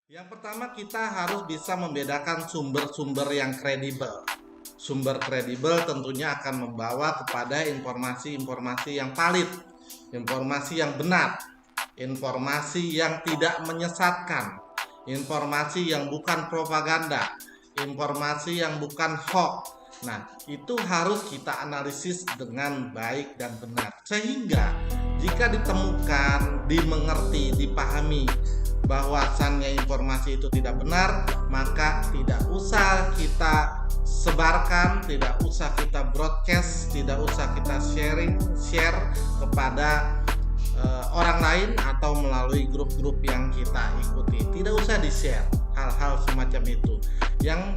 Yang pertama, kita harus bisa membedakan sumber-sumber yang kredibel. Sumber kredibel tentunya akan membawa kepada informasi-informasi yang valid, informasi yang benar, informasi yang tidak menyesatkan, informasi yang bukan propaganda, informasi yang bukan hoax. Nah, itu harus kita analisis dengan baik dan benar. Sehingga jika ditemukan, dimengerti, dipahami bahwasannya informasi itu tidak benar, maka tidak usah kita sebarkan, tidak usah kita broadcast, tidak usah kita share kepada orang lain atau melalui grup-grup yang kita ikuti. Tidak usah di-share hal-hal semacam itu. Yang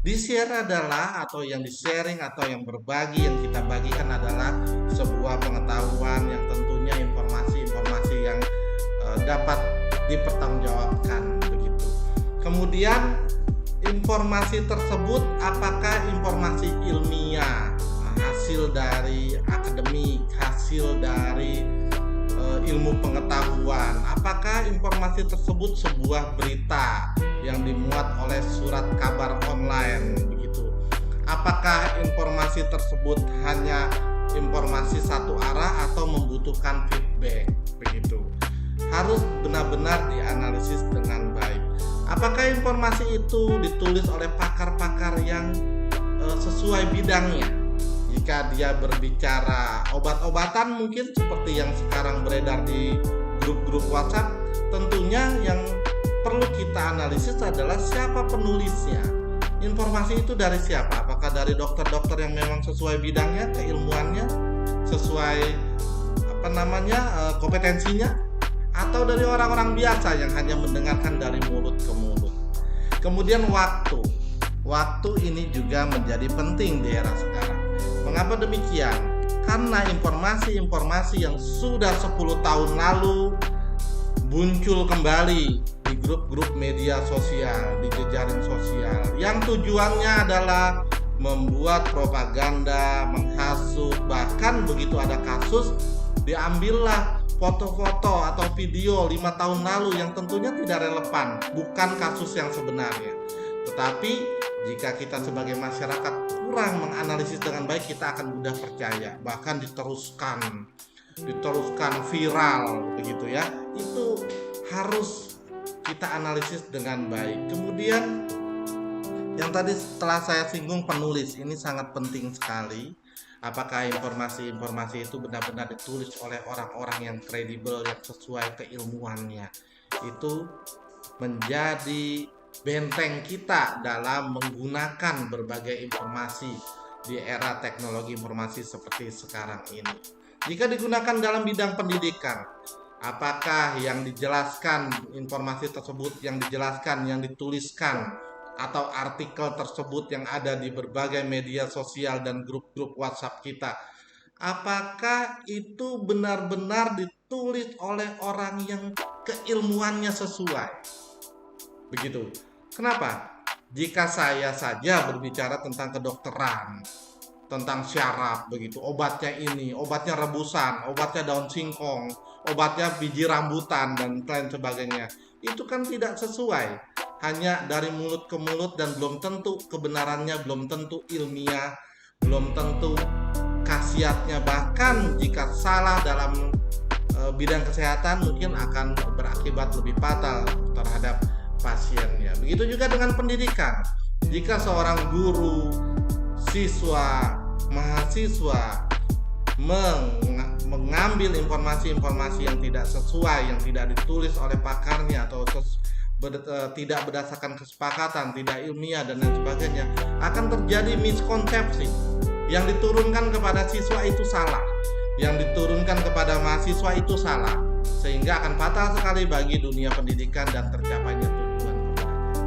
di-share adalah, atau yang di-sharing atau yang berbagi, yang kita bagikan adalah sebuah pengetahuan yang tentunya informasi-informasi yang dapat dipertanggungjawabkan begitu. Kemudian informasi tersebut apakah informasi ilmiah, hasil dari akademik, hasil dari ilmu pengetahuan, apakah informasi tersebut sebuah berita yang dimuat oleh surat kabar online begitu. Apakah informasi tersebut hanya informasi satu arah atau membutuhkan feedback begitu. Harus benar-benar dianalisis dengan baik. Apakah informasi itu ditulis oleh pakar-pakar yang sesuai bidangnya? Jika dia berbicara obat-obatan, mungkin seperti yang sekarang beredar di grup-grup WhatsApp, tentunya yang perlu kita analisis adalah siapa penulisnya. Informasi itu dari siapa? Apakah dari dokter-dokter yang memang sesuai bidangnya, keilmuannya, sesuai kompetensinya? Atau dari orang-orang biasa yang hanya mendengarkan dari mulut ke mulut. Kemudian waktu ini juga menjadi penting di era sekarang. Mengapa demikian? Karena informasi-informasi yang sudah 10 tahun lalu muncul kembali di grup-grup media sosial, di jejaring sosial, yang tujuannya adalah membuat propaganda, menghasut, bahkan begitu ada kasus diambillah foto-foto atau video 5 tahun lalu yang tentunya tidak relevan, bukan kasus yang sebenarnya. Tetapi jika kita sebagai masyarakat kurang menganalisis dengan baik, kita akan mudah percaya, bahkan diteruskan viral begitu ya. Itu harus kita analisis dengan baik. Kemudian yang tadi setelah saya singgung, penulis ini sangat penting sekali. Apakah informasi-informasi itu benar-benar ditulis oleh orang-orang yang kredibel, yang sesuai keilmuannya. Itu menjadi benteng kita dalam menggunakan berbagai informasi di era teknologi informasi seperti sekarang ini. Jika digunakan dalam bidang pendidikan, apakah yang dijelaskan, informasi tersebut yang dijelaskan, yang dituliskan, atau artikel tersebut yang ada di berbagai media sosial dan grup-grup WhatsApp kita, apakah itu benar-benar ditulis oleh orang yang keilmuannya sesuai? Begitu. Kenapa? Jika saya saja berbicara tentang kedokteran, tentang syaraf begitu, obatnya ini, obatnya rebusan, obatnya daun singkong, obatnya biji rambutan dan lain sebagainya, itu kan tidak sesuai. Hanya dari mulut ke mulut dan belum tentu kebenarannya, belum tentu ilmiah, belum tentu khasiatnya. Bahkan jika salah dalam bidang kesehatan mungkin akan berakibat lebih fatal terhadap pasiennya. Begitu juga dengan pendidikan. Jika seorang guru, siswa, mahasiswa mengambil informasi-informasi yang tidak sesuai, yang tidak ditulis oleh pakarnya atau tidak berdasarkan kesepakatan, tidak ilmiah dan lain sebagainya, akan terjadi miskonsepsi. Yang diturunkan kepada siswa itu salah, yang diturunkan kepada mahasiswa itu salah, sehingga akan fatal sekali bagi dunia pendidikan dan tercapainya